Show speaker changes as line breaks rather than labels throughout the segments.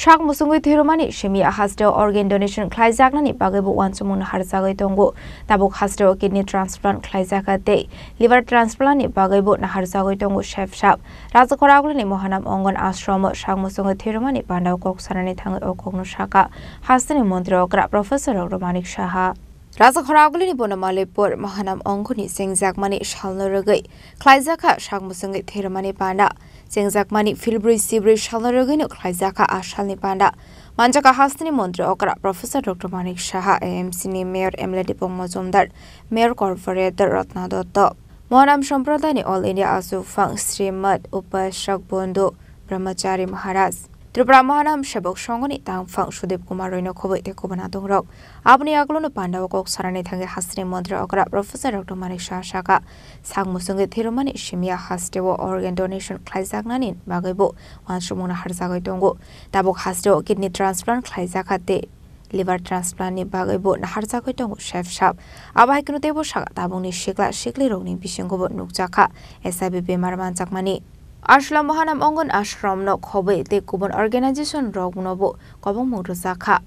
shak musungui thirumani shemi hostel organ donation khlaijak bagaibu wanchamun harjagai tongo tabuk hostel kidney transplant khlaijaka te liver transplant ni bagaibu na harjagai tongo chef shap rajakoragulni mohanam ongon ashram shak musungui thirumani pandau kok sanani thangai okogno shaka hastani mantri okra professor dr manik saha Rajakoragulni bonamalipur mohanam ongoni sengjakmani shalnorogai khlaijaka shak musungui thirumani panda Sengjakmani Filbri Sibri Shalnarogino Khlaijaka Ashalni Panda Manjaka Hastani Mantri Okra Professor Dr. Manik Saha AMC ni Mayor Emily Dipong Majumdar Mayor Corporator Ratna Dotto Mohanam Sampradani All India Asufang Srimad Upashak Bondo Brahmachari Maharaj Tripura Mohanam Shabok Shongoni Tangfang Sudip Kumar Roino Kobe Tekobana Dongrok Abni Aglono Panda Okok Sarani Tangi Hastani Mantri Okra Professor Dr. Manik Saha Shaka Sang Musungi Thirumani Shimia Hastewo Organ Donation Khlaijak Bagaibo Wanshumuna Harjagai Tongo Tabuk Hastewo Kidney Transplant Khlaijakate Liver Transplant ni Bagaibo na Harjagai Tongo Chef Shop Abai Knutebo Shaka Tabungni Shikla Shikli Rogni Bishingobo Nukjaka SIB Bemar Manjakmani Ashlam Mohanam Ongon Ashram no Kobe te Kubon Organization Rognobo Kobong Muruzaka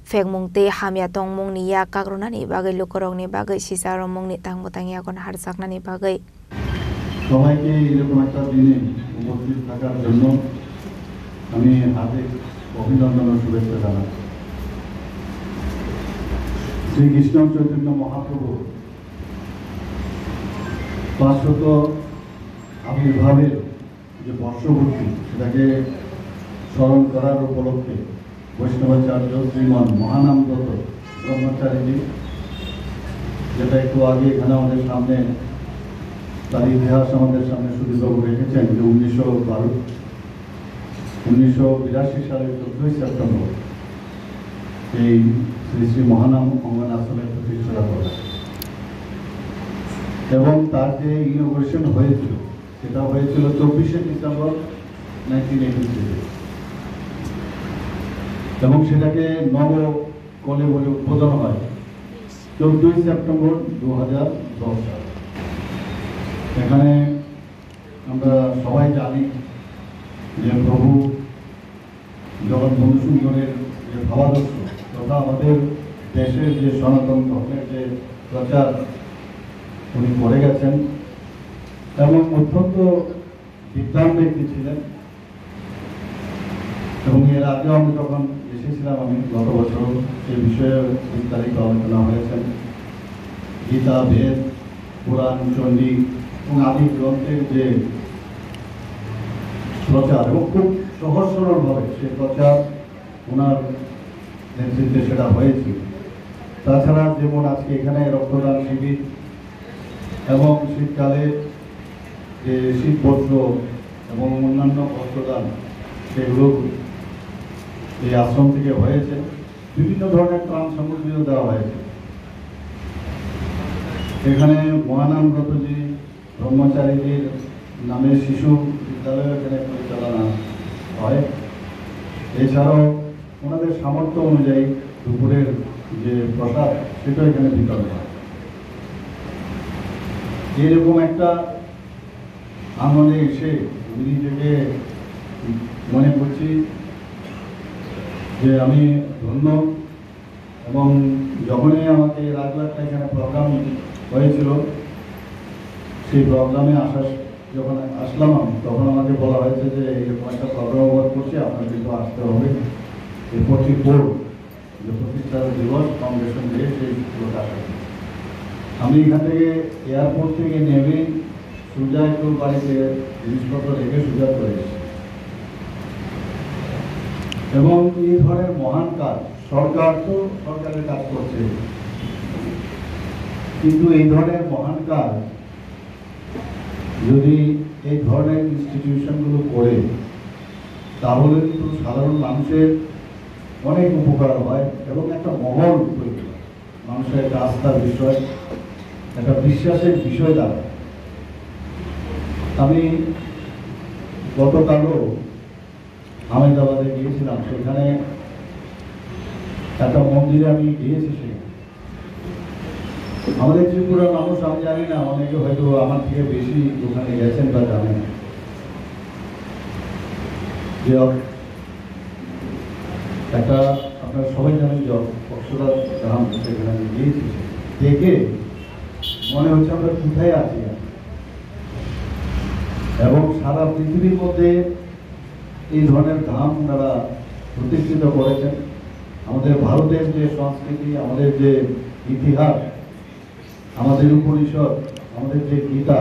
Fegmungte Hamia Tongmung ni Ya Kagrunani Bagai Lukorogni Bagai Sisaromung ni Tangmutangia Gon Harjaknani Bagai
সবাইকে এরকম একটা দিনে উপস্থিত থাকার জন্য আমি হার্দিক অভিনন্দন ও শুভেচ্ছা জানাই শ্রীকৃষ্ণ চৈতন্য মহাপ্রভু 500 আবির্ভাবের যে বর্ষপূর্তি সেটাকে স্মরণ করার উপলক্ষে বৈষ্ণবাচার্য শ্রীমন মহানামদত্ত ব্রহ্মচারীজি যেটা একটু আগে এখানে আমাদের সামনে তার ইতিহাস আমাদের সামনে সুদীপবাবু রেখেছেন যে 1982 সালের 14 সেপ্টেম্বর এই শ্রী শ্রী মহানাম অঙ্গন আশ্রমের প্রতিষ্ঠা করা এবং তার যে ইনোগ্রেশন হয়েছিল সেটা হয়েছিল 24 ডিসেম্বর 1983 এবং সেটাকে নবকলে বলে উদ্বোধন হয় 14 সেপ্টেম্বর 2010 সালে এখানে আমরা সবাই জানি যে প্রভু জগৎবন্ধু সুন্দরের যে ভাবাদর্শ তথা আমাদের দেশের যে সনাতন ধর্মের যে প্রচার উনি করে গেছেন এবং অত্যন্ত বিদ্বান ব্যক্তি ছিলেন এবং এর আগে আমি যখন এসেছিলাম আমি গত বছর সে বিষয়ে বিস্তারিত আলোচনা হয়েছেন গীতা বেদ পুরাণ চণ্ডী এবং আদি গ্রন্থের যে প্রচার এবং খুব সহজ সরলভাবে সে প্রচার ওনার নেতৃত্বে সেটা হয়েছে তাছাড়া যেমন আজকে এখানে রক্তদান শিবির এবং শীতকালে যে শীতবস্ত্র এবং অন্যান্য বস্ত্রদান সেগুলো এই আশ্রম থেকে হয়েছে বিভিন্ন ধরনের ত্রাণ সামগ্রীও দেওয়া হয়েছে এখানে মহানামব্রতজি ব্রহ্মচারীদের নামে শিশু বিদ্যালয় এখানে পরিচালনা হয় এছাড়াও ওনাদের সামর্থ্য অনুযায়ী দুপুরের যে প্রসাদ সেটা এখানে বিতরণ হয় এরকম একটা আনন্দে এসে আমি নিজেকে মনে করছি যে আমি ধন্য এবং যখনই আমাকে রাজবাড়িটা এখানে প্রোগ্রাম হয়েছিল সেই প্রোগ্রামে যখন আসলাম আমি তখন আমাকে বলা হয়েছে যে এরকম একটা প্রোগ্রাম করছি আপনার কিন্তু আসতে হবে এই 44 যে প্রতিষ্ঠা দিবস ফাউন্ডেশন ডে সেই আসা আমি এখান থেকে এয়ারপোর্ট থেকে নেমে সোজা একটু বাড়িতে জিনিসপত্র রেখে সোজা করে এসেছি এবং এই ধরনের মহান কাজ সরকার তো সরকারের কাজ করছে কিন্তু এই ধরনের মহান কাজ যদি এই ধরনের ইনস্টিটিউশনগুলো করে তাহলে কিন্তু সাধারণ মানুষের অনেক উপকার হয় এবং একটা মহল তৈরি হয় মানুষের একটা আস্থার বিষয় একটা বিশ্বাসের বিষয় দাঁড়ায় আমি গতকালও আহমেদাবাদে গিয়েছিলাম সেখানে একটা মন্দিরে আমি গিয়েছি সেখানে আমাদের ত্রিপুরার মানুষ আমি জানি না অনেকে হয়তো আমার থেকে বেশি ওখানে গেছেন বা জানেন যে একটা আপনারা সবাই জানেন যে অক্ষরধাম ধাম সেখানে আমি গিয়েছি, দেখে মনে হচ্ছে আমরা কোথায় আছি, এবং সারা পৃথিবীর মধ্যে এই ধরনের ধাম ওনারা প্রতিষ্ঠিত করেছেন। আমাদের ভারতের যে সংস্কৃতি, আমাদের যে ইতিহাস, আমাদের উপনিষদ, আমাদের যে গীতা,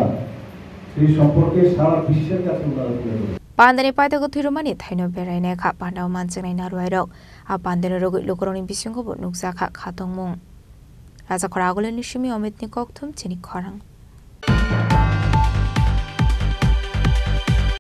সেই সম্পর্কে সারা বিশ্বের কাছে ওনারা তুলে ধরেন।
Pandani paita ko thirumani thaino berai ne kha pandau mancheng na ruai rok a pandene rogoi lokoroni bising ko nuksa kha khatong mung Raja khora agole nishimi amit ni kok thum chini khorang